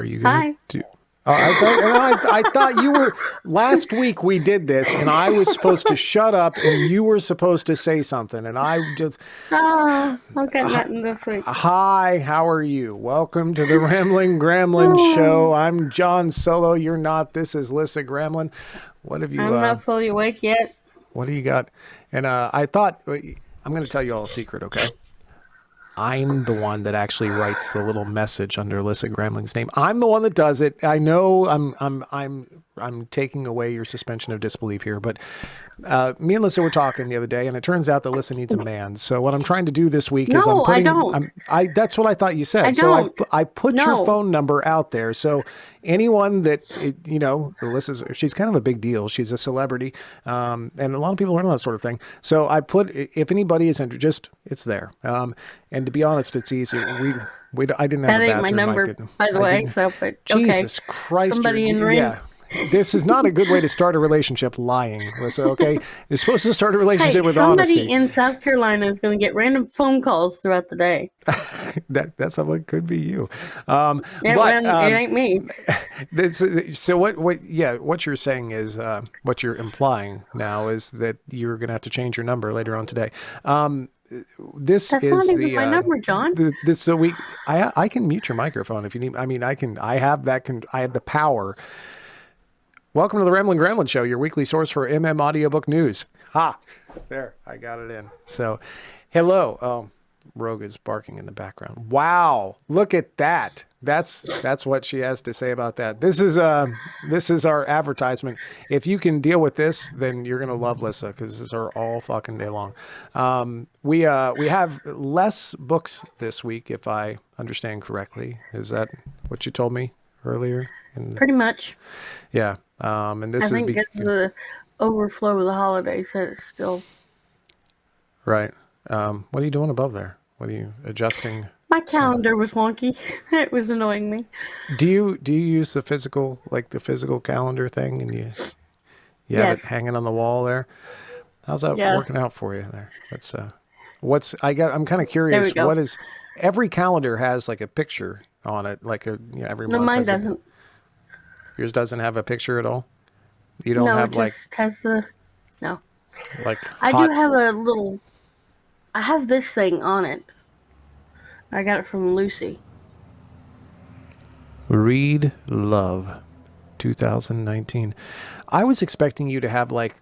Are you going Hi. to? I thought you were. Last week we did this, and I was supposed to shut up, and you were supposed to say something, and I just. Oh, I've got nothing this week. Hi, how are you? Welcome to the Ramblin Gramlin show. I'm John Solo. You're not. This is Lissa Gramlin. What have you? I'm not fully awake yet. What do you got? And I thought I'm going to tell you all a secret, okay? I'm the one that actually writes the little message under Lissa Gramling's name. I'm the one that does it. I know I'm taking away your suspension of disbelief here, but me and Lissa were talking the other day, and it turns out that Lissa needs a man. So what I'm trying to do this week is I don't. That's what I thought you said. I put your phone number out there. So anyone that Lissa's, she's kind of a big deal. She's a celebrity, and a lot of people learn that sort of thing. So I put, if anybody is interested, it's there. And to be honest, it's easy. I didn't have that a ain't my number, by the way. So, but Jesus Christ, somebody in ring. Yeah. This is not a good way to start a relationship, lying, Lissa, okay? You're supposed to start a relationship with honesty. Somebody in South Carolina is going to get random phone calls throughout the day. That's someone could be you. It ain't me. So what you're saying is, what you're implying now is that you're going to have to change your number later on today. That's not even my number, John. I can mute your microphone if you need. I mean, I have the power. Welcome to the Ramblin Gramlin show, your weekly source for audiobook news. There, I got it in. So, hello. Oh, Rogue is barking in the background. Wow, look at that. That's what she has to say about that. This is our advertisement. If you can deal with this, then you're gonna love Lissa, because this is her all fucking day long. We have less books this week, if I understand correctly. Is that what you told me earlier? Pretty much. Yeah. And this I think it's the overflow of the holidays that it's still. Right. What are you doing above there? What are you adjusting? My calendar was wonky. It was annoying me. Do you use the physical calendar thing, and you have it hanging on the wall there? How's that working out for you there? That's I'm kind of curious. What is, every calendar has like a picture on it, like every month. No, mine doesn't. Yours doesn't have a picture at all? You don't have it just has the. No. Like I do have I have this thing on it. I got it from Lucy. Read Love 2019. I was expecting you to have like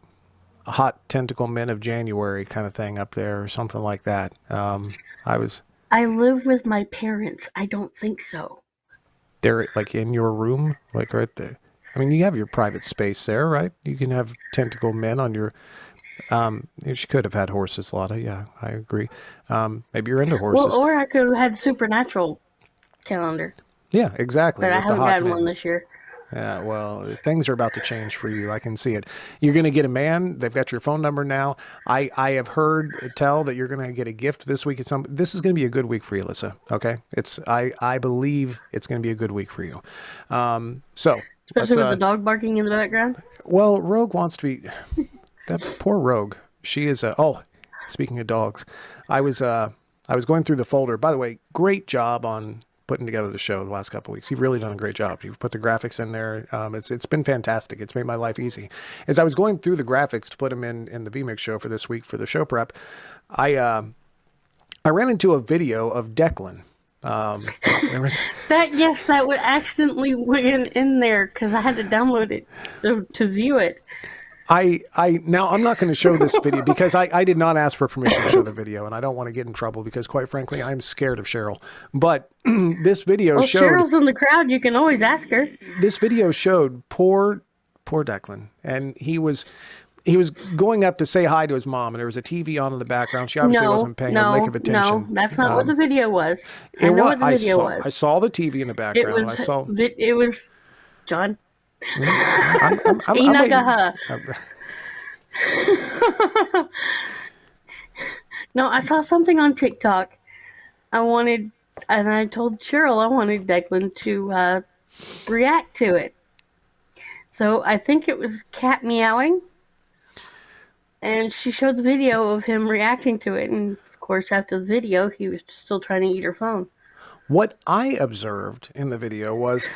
a Hot Tentacle Men of January kind of thing up there or something like that. I live with my parents. I don't think so. They're like in your room, like right there. I mean, you have your private space there, right? You can have tentacle men on your. She could have had horses, Lotta. Yeah, I agree. Maybe you're into horses. Well, or I could have had Supernatural calendar. Yeah, exactly. But I haven't had one this year. Yeah, well, things are about to change for you. I can see it. You're going to get a man. They've got your phone number now. I have heard tell that you're going to get a gift this week. This is going to be a good week for you, Lissa. Okay, I believe it's going to be a good week for you. Especially with the dog barking in the background. Well, Rogue wants to be. That poor Rogue. She is speaking of dogs, I was going through the folder. By the way, great job on putting together the show the last couple of weeks. You've really done a great job. You've put the graphics in there. It's been fantastic. It's made my life easy. As I was going through the graphics to put them in the VMix show for this week for the show prep, I ran into a video of Declan. That would accidentally went in there because I had to download it to view it. Now I'm not going to show this video because I did not ask for permission to show the video, and I don't want to get in trouble because, quite frankly, I'm scared of Cheryl. But this video showed. Cheryl's in the crowd. You can always ask her. This video showed poor Declan, and he was going up to say hi to his mom, and there was a TV on in the background. She obviously wasn't paying a lick of attention. No, that's not what the video was. I know what the video was. I saw the TV in the background. It was John. I'm No, I saw something on TikTok. I told Cheryl I wanted Declan to react to it. So I think it was cat meowing. And she showed the video of him reacting to it. And of course, after the video, he was still trying to eat her phone. What I observed in the video was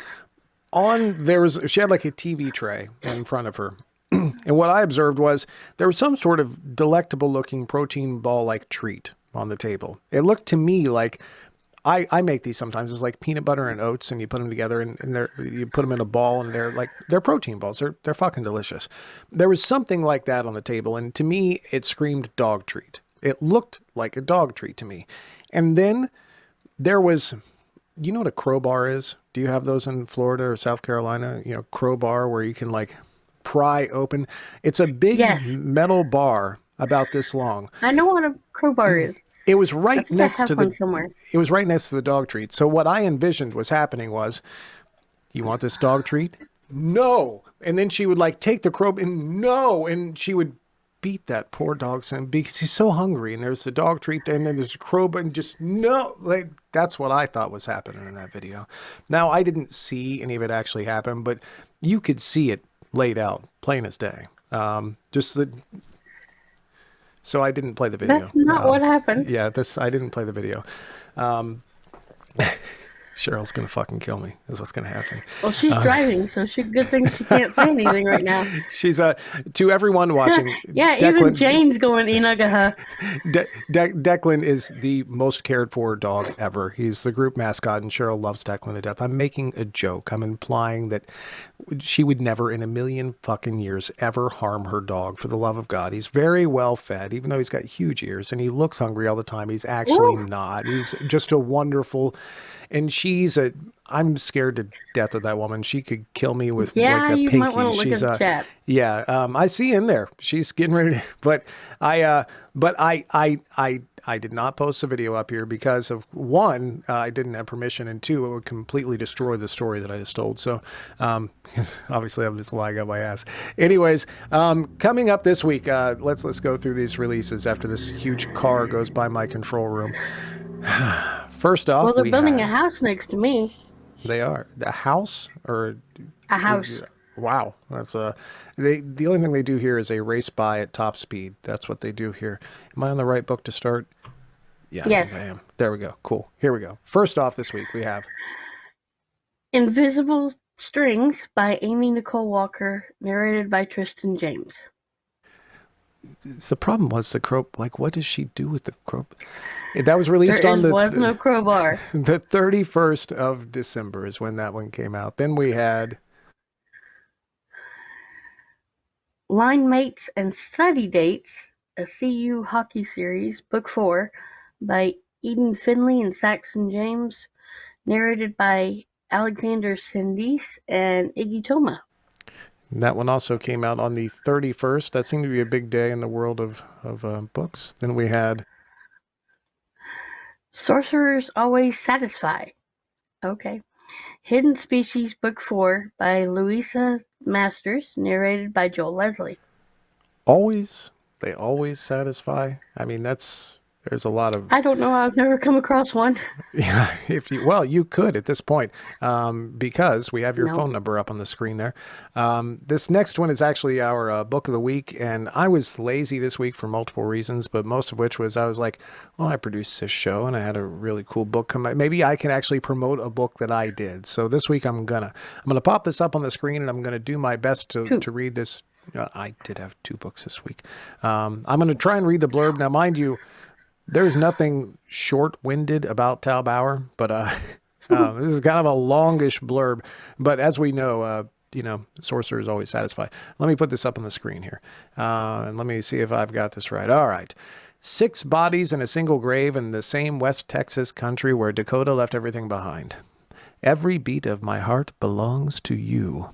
she had like a TV tray in front of her. And what I observed was there was some sort of delectable looking protein ball like treat on the table. It looked to me like I make these sometimes. It's like peanut butter and oats, and you put them together, and you put them in a ball, and they're protein balls. They're fucking delicious. There was something like that on the table, and to me, it screamed dog treat. It looked like a dog treat to me. And then there was, you know what a crowbar is? Do you have those in Florida or South Carolina? You know, crowbar where you can like pry open. It's a big Yes. metal bar about this long. I know what a crowbar is. It was I right think I next have to one the somewhere. it was right next to the dog treat. So what I envisioned was happening was, you want this dog treat? No. And then she would like take the crowbar and no, and she would beat that poor dog son because he's so hungry. And there's the dog treat, and then there's a crowbar, and just no. Like that's what I thought was happening in that video. Now I didn't see any of it actually happen, but you could see it laid out plain as day. Just the. So I didn't play the video. That's not what happened. Yeah, I didn't play the video. Cheryl's gonna fucking kill me. Is what's gonna happen. Well, she's driving, so good thing she can't say anything right now. She's to everyone watching. Yeah, even Jane's going Inagaha. Declan is the most cared for dog ever. He's the group mascot, and Cheryl loves Declan to death. I'm making a joke. I'm implying that she would never in a million fucking years ever harm her dog, for the love of God. He's very well fed, even though he's got huge ears, and he looks hungry all the time. He's actually not. He's just a wonderful. And I'm scared to death of that woman. She could kill me with like a pinky. Might want to look at the chat. Yeah, I see in there. She's getting ready to, but I did not post a video up here because of one, I didn't have permission, and two, it would completely destroy the story that I just told. So, obviously I'm just lying up my ass. Anyways, coming up this week, let's go through these releases after this huge car goes by my control room. First off, well, they're building a house next to me. They are. The house or a house. Wow, that's the only thing they do here is a race by at top speed. That's what they do here. Am I on the right book to start? Yeah, yes, I am. There we go. Cool. Here we go. First off, this week we have Invisible Strings by Amy Nicole Walker, narrated by Tristan James. The problem was the crow. Like, what does she do with the crow? That was released on was no crowbar. The 31st of December is when that one came out. Then we had Line Mates and Study Dates, a CU hockey series, book 4, by Eden Finley and Saxon James, narrated by Alexander Sindis and Iggy Toma. That one also came out on the 31st. That seemed to be a big day in the world of books. Then we had Sorcerers Always Satisfy. Okay. Hidden Species, Book 4, by Louisa Masters, narrated by Joel Leslie. They always satisfy. I mean, there's a lot of... I don't know. I've never come across one. Yeah, you could at this point, because we have your phone number up on the screen there. This next one is actually our book of the week, and I was lazy this week for multiple reasons, but most of which was I was like, well, I produced this show, and I had a really cool book come out. Maybe I can actually promote a book that I did. So this week I'm gonna pop this up on the screen, and I'm gonna do my best to read this. I did have 2 books this week. I'm gonna try and read the blurb. Now, mind you, there's nothing short-winded about Tal Bauer, but this is kind of a longish blurb. But as we know, sorcerers always satisfy. Let me put this up on the screen here, and let me see if I've got this right. All right. 6 bodies in a single grave in the same West Texas country where Dakota left everything behind. Every beat of my heart belongs to you.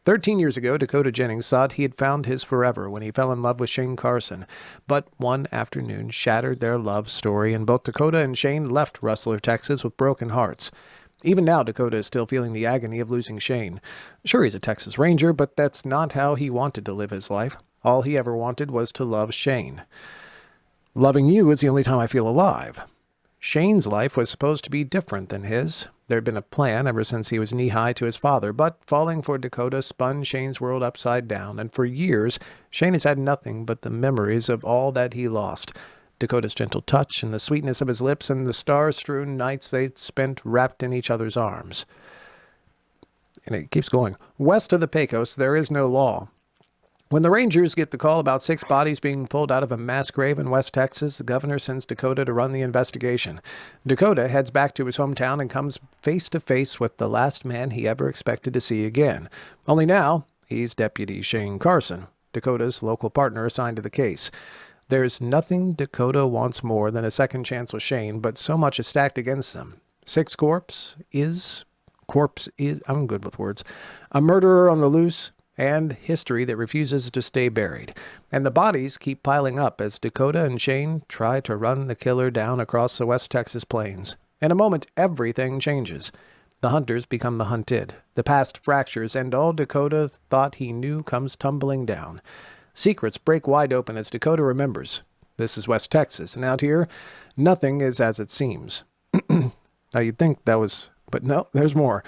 13 years ago, Dakota Jennings thought he had found his forever when he fell in love with Shane Carson. But one afternoon shattered their love story, and both Dakota and Shane left Rustler, Texas with broken hearts. Even now, Dakota is still feeling the agony of losing Shane. Sure, he's a Texas Ranger, but that's not how he wanted to live his life. All he ever wanted was to love Shane. Loving you is the only time I feel alive. Shane's life was supposed to be different than his. There had been a plan ever since he was knee-high to his father, but falling for Dakota spun Shane's world upside down, and for years, Shane has had nothing but the memories of all that he lost. Dakota's gentle touch and the sweetness of his lips and the star-strewn nights they spent wrapped in each other's arms. And it keeps going. West of the Pecos, there is no law. When the Rangers get the call about 6 bodies being pulled out of a mass grave in West Texas, the governor sends Dakota to run the investigation. Dakota heads back to his hometown and comes face to face with the last man he ever expected to see again. Only now, he's Deputy Shane Carson, Dakota's local partner assigned to the case. There's nothing Dakota wants more than a second chance with Shane, but so much is stacked against them. 6 corpse is, I'm good with words, a murderer on the loose, and history that refuses to stay buried. And the bodies keep piling up as Dakota and Shane try to run the killer down across the West Texas plains. In a moment, everything changes. The hunters become the hunted. The past fractures, and all Dakota thought he knew comes tumbling down. Secrets break wide open as Dakota remembers. This is West Texas, and out here, nothing is as it seems. Now you'd think that was, but no, there's more.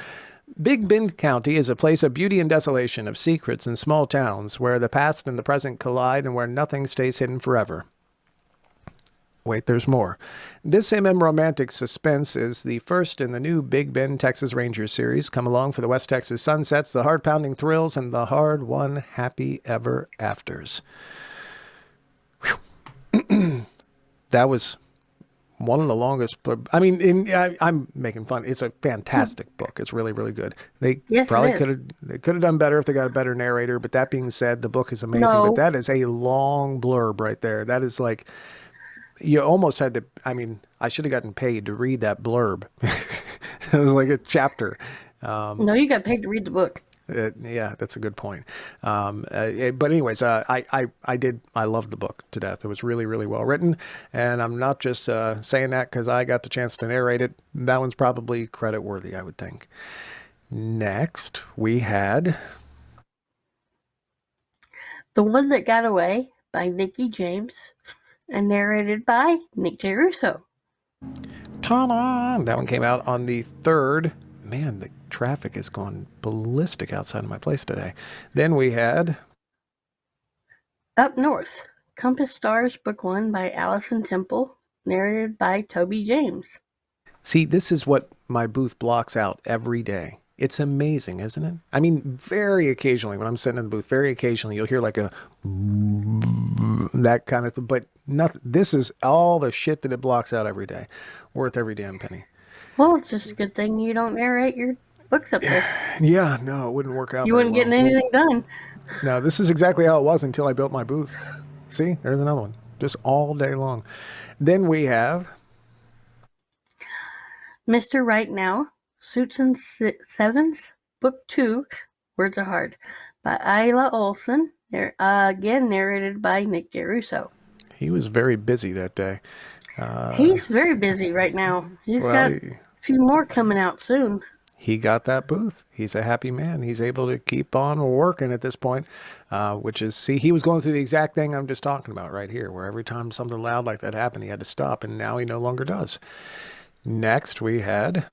Big Bend County is a place of beauty and desolation, of secrets and small towns, where the past and the present collide and where nothing stays hidden forever. Wait, there's more. This romantic suspense is the first in the new Big Bend Texas Rangers series. Come along for the West Texas sunsets, the heart-pounding thrills, and the hard-won happy ever afters. That was one of the longest. I mean, I'm making fun. It's a fantastic book. It's really, really good. They probably could have done better if they got a better narrator. But that being said, the book is amazing. No. But that is a long blurb right there. That is like, you almost had to. I mean, I should have gotten paid to read that blurb. It was like a chapter. No, you got paid to read the book. Yeah, that's a good point. But anyways, I loved the book to death. It was really, really well written. And I'm not just saying that because I got the chance to narrate it. That one's probably credit worthy, I would think. Next, we had The One That Got Away by Nikki James and narrated by Nick J. Russo. Ta-da! That one came out on the 3rd. Man, the traffic is going ballistic outside of my place today. Then we had Up North, Compass Stars Book 1 by Allison Temple, narrated by Toby James. See, this is what my booth blocks out every day. It's amazing, isn't it? I mean, very occasionally, when I'm sitting in the booth, very occasionally, you'll hear like a that kind of thing. But nothing. This is all the shit that it blocks out every day. Worth every damn penny. Well, it's just a good thing you don't narrate your books up there. Yeah, no, it wouldn't work out. You wouldn't get anything done. No, this is exactly how it was until I built my booth. See, there's another one. Just all day long. Then we have Mr. Right Now, Suits and Sevens, Book 2, Words Are Hard, by Isla Olson, again narrated by Nick J. Russo. He was very busy that day. He's very busy right now. He's got a few more coming out soon. He got that booth. He's a happy man. He's able to keep on working at this point, which is, see, he was going through the exact thing I'm just talking about right here, where every time something loud like that happened, he had to stop, and now he no longer does. Next, we had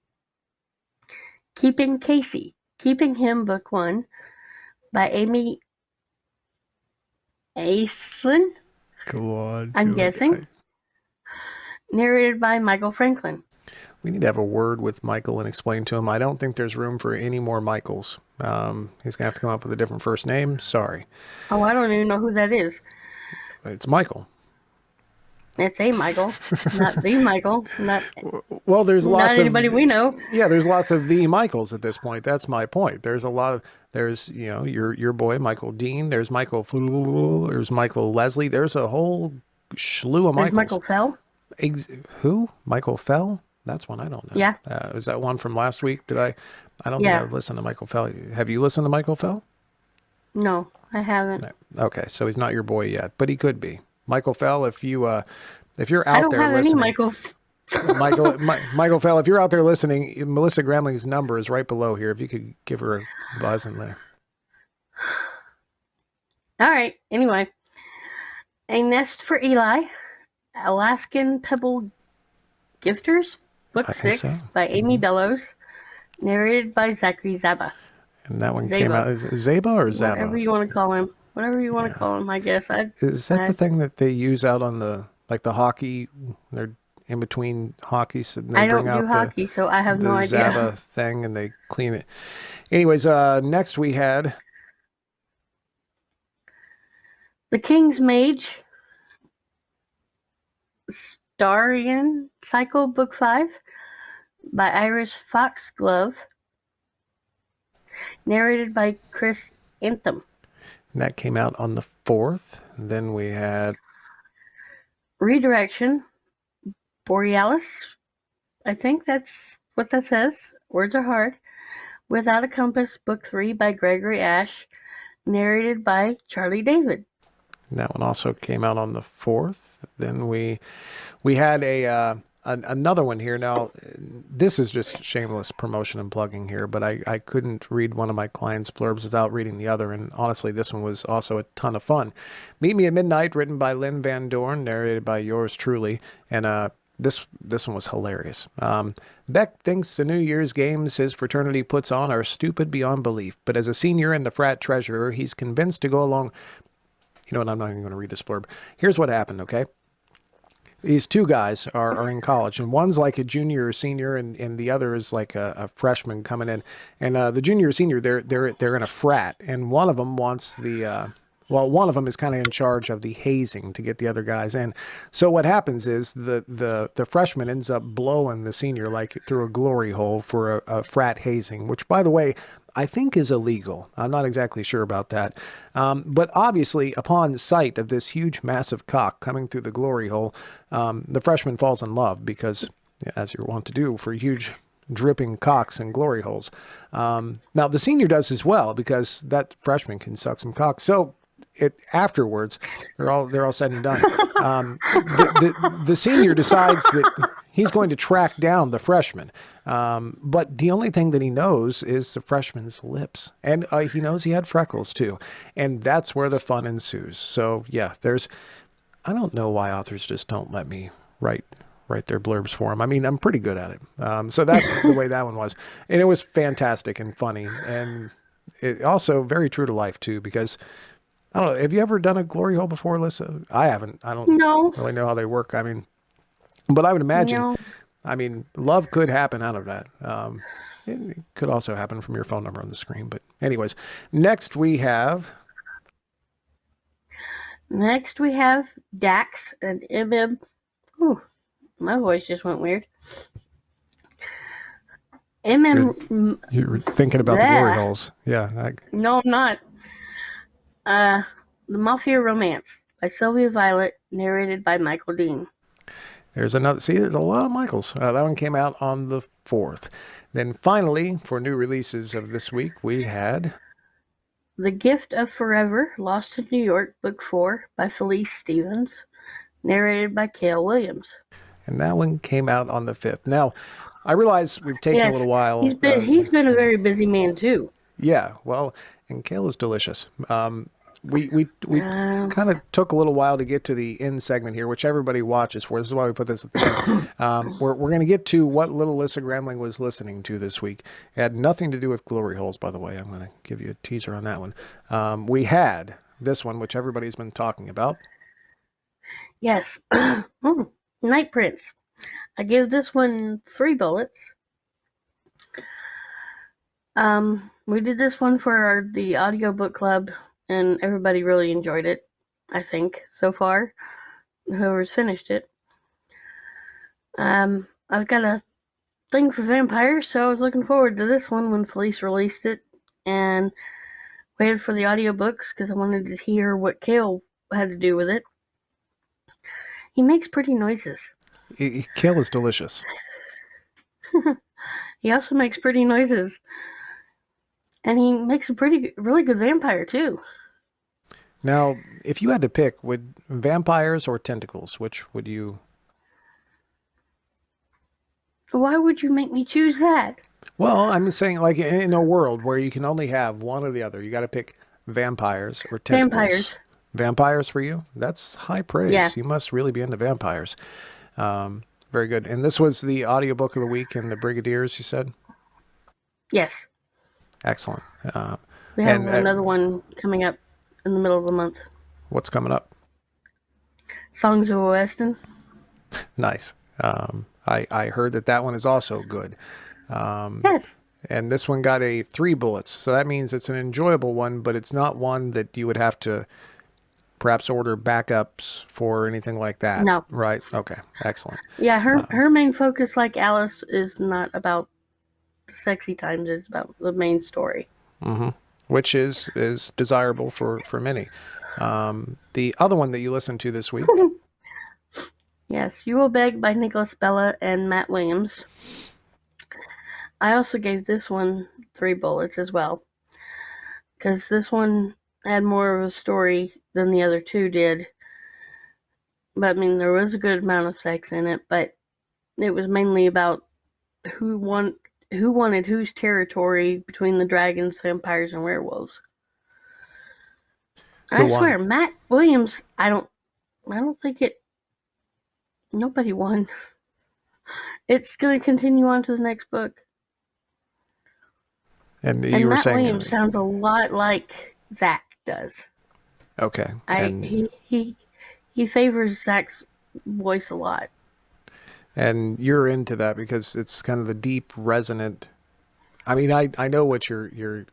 Keeping Casey, Keeping Him, Book 1, by Amy Aislinn. Go on. I'm guessing. Narrated by Michael Franklin. We need to have a word with Michael and explain to him. I don't think there's room for any more Michaels. He's going to have to come up with a different first name. Sorry. Oh, I don't even know who that is. It's Michael. It's a Michael, not the Michael. Well, there's lots not anybody we know. Yeah, there's lots of the Michaels at this point. That's my point. There's a lot of, there's, you know, your boy, Michael Dean. There's Michael, there's Michael Leslie. There's a whole slew of Michaels. There's Michael Fell. Who? Michael Fell? That's one I don't know. Yeah. Is that one from last week? I don't think I've listened to Michael Fell. Have you listened to Michael Fell? No, I haven't. Okay, so he's not your boy yet, but he could be. Michael Fell, if you're out there listening. I don't have any Michaels. Michael Fell, if you're out there listening, Melissa Gramling's number is right below here. If you could give her a buzz in there. All right. Anyway, A Nest for Eli, Alaskan Pebble Gifters, Book 6 by Amy Bellows, narrated by Zachary Zaba. And that one came out. Is it Zaba or Zaba? Whatever you want to call him. Whatever you want to call him, I guess. Is that the thing that they use out on the like the hockey. They're in between hockeys, and they I bring don't do out the hockey, so I have no the idea. Zaba thing and they clean it. Anyways, next we had The King's Mage, Starion Cycle Book 5 by Iris Foxglove, narrated by Chris Anthem. that came out on the 4th. Then we had Redirection, Borealis. I think that's what that says. Words are hard. Without a Compass, Book 3 by Gregory Ash, narrated by Charlie David. that one also came out on the 4th. Then we had another one here. Now, this is just shameless promotion and plugging here, but I couldn't read one of my clients' blurbs without reading the other. And honestly, this one was also a ton of fun. Meet Me at Midnight, written by Lynn Van Dorn, narrated by yours truly. And this one was hilarious. Beck thinks the New Year's games his fraternity puts on are stupid beyond belief, but as a senior and the frat treasurer, he's convinced to go along. You know what? I'm not even going to read this blurb. Here's what happened, okay? These two guys are in college, and one's like a junior or senior, and the other is like a freshman coming in. And the junior or senior, they're in a frat, and one of them wants one of them is kind of in charge of the hazing to get the other guys in. So what happens is the freshman ends up blowing the senior like through a glory hole for a frat hazing, which, by the way, I think is illegal. I'm not exactly sure about that. But obviously, upon sight of this huge, massive cock coming through the glory hole, the freshman falls in love because, as you're wont to do for huge, dripping cocks and glory holes. Now, the senior does as well because that freshman can suck some cock. So afterwards, they're all said and done. The senior decides that he's going to track down the freshman. But the only thing that he knows is the freshman's lips. And he knows he had freckles too. And that's where the fun ensues. So yeah, I don't know why authors just don't let me write their blurbs for them. I mean, I'm pretty good at it. So that's the way that one was. And it was fantastic and funny. And it also very true to life too, because I don't know. Have you ever done a glory hole before, Alyssa? I haven't. I don't No, really know how they work. I mean, but I would imagine, no. I mean, love could happen out of that. It could also happen from your phone number on the screen. But anyways, next we have Dax and MM. Ooh, my voice just went weird. you're thinking about the glory holes. Yeah. No, I'm not. The Mafia Romance by Sylvia Violet, narrated by Michael Dean. There's another. See, there's a lot of Michaels. That one came out on the 4th. Then finally, for new releases of this week, we had The Gift of Forever, Lost in New York, Book 4 by Felice Stevens, narrated by Cale Williams. And that one came out on the 5th. Now, I realize we've taken a little while. He's been a very busy man too. Yeah, well, and kale is delicious. We kind of took a little while to get to the end segment here, which everybody watches for. This is why we put this at the end. We're going to get to what little Alyssa Gramling was listening to this week. It had nothing to do with glory holes, by the way. I'm going to give you a teaser on that one. We had this one, which everybody's been talking about. Yes. Night Prince. I give this one 3 bullets. We did this one for the audiobook club, and everybody really enjoyed it, I think, so far. Whoever's finished it. I've got a thing for vampires, so I was looking forward to this one when Felice released it, and waited for the audiobooks because I wanted to hear what Cale had to do with it. He makes pretty noises. Kale is delicious. He also makes pretty noises. And he makes a really good vampire, too. Now, if you had to pick, would vampires or tentacles, which would you... Why would you make me choose that? Well, I'm saying, like, in a world where you can only have one or the other, you got to pick vampires or tentacles. Vampires. Vampires for you? That's high praise. Yeah. You must really be into vampires. Very good. And this was the audiobook of the week in the Brigadiers, you said? Yes. Excellent. We have another one coming up in the middle of the month. What's coming up? Songs of Weston. Nice. I heard that one is also good. Yes. And this one got a 3 bullets. So that means it's an enjoyable one, but it's not one that you would have to perhaps order backups for or anything like that. No. Right? Okay. Excellent. Yeah, her main focus, like Alice, is not about the sexy times. It's about the main story. Which is desirable for many. The other one that you listened to this week. Yes, You Will Beg by Nicholas Bella and Matt Williams. I also gave this one 3 bullets as well, because this one had more of a story than the other two did. But I mean, there was a good amount of sex in it, but it was mainly about who wanted whose territory between the dragons, vampires, and werewolves. Who I won? swear, Matt Williams. I don't think it. Nobody won. It's going to continue on to the next book. And you And were Matt saying, Williams sounds a lot like Zach does. okay, and He favors Zach's voice a lot. you're into that because it's kind of the deep, resonant. I mean, I know what you're.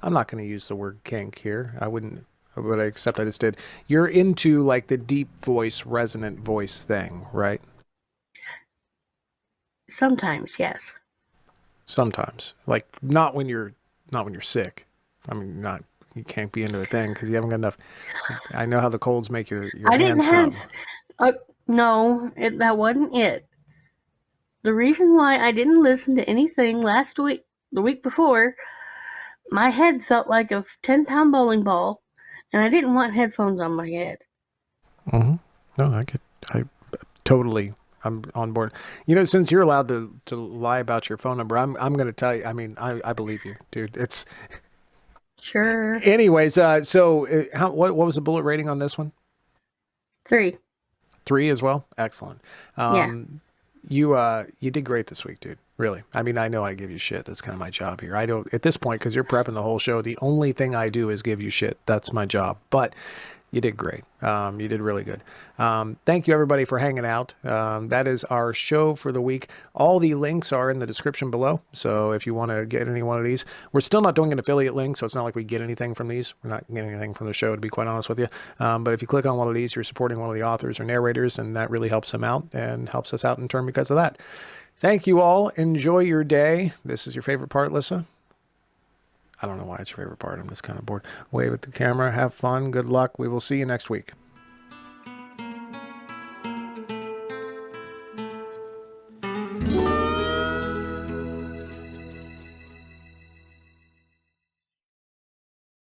I'm not going to use the word kink here. I wouldn't, but except I just did. You're into like the deep voice, resonant voice thing, right? Sometimes, yes. Sometimes, like not when you're sick. I mean, not you can't be into a thing because you haven't got enough. I know how the colds make your I didn't hands have. numb. No, that wasn't it. The reason why I didn't listen to anything last week, the week before, my head felt like a 10-pound bowling ball, and I didn't want headphones on my head. Mm-hmm. No, I totally, I'm on board. You know, since you're allowed to lie about your phone number, I'm going to tell you. I mean, I believe you, dude. It's Sure. anyways. So what was the bullet rating on this one? 3. 3 as well. Excellent. Yeah. You did great this week, dude. Really. I mean, I know I give you shit. That's kind of my job here. I don't at this point because you're prepping the whole show. The only thing I do is give you shit. That's my job. But you did great. You did really good. Thank you everybody for hanging out. That is our show for the week. All the links are in the description below. So if you want to get any one of these, we're still not doing an affiliate link. So it's not like we get anything from these. We're not getting anything from the show, to be quite honest with you. But if you click on one of these, you're supporting one of the authors or narrators, and that really helps them out and helps us out in turn because of that. Thank you all. Enjoy your day. This is your favorite part, Lissa? I don't know why it's your favorite part. I'm just kind of bored. Wave at the camera. Have fun. Good luck. We will see you next week.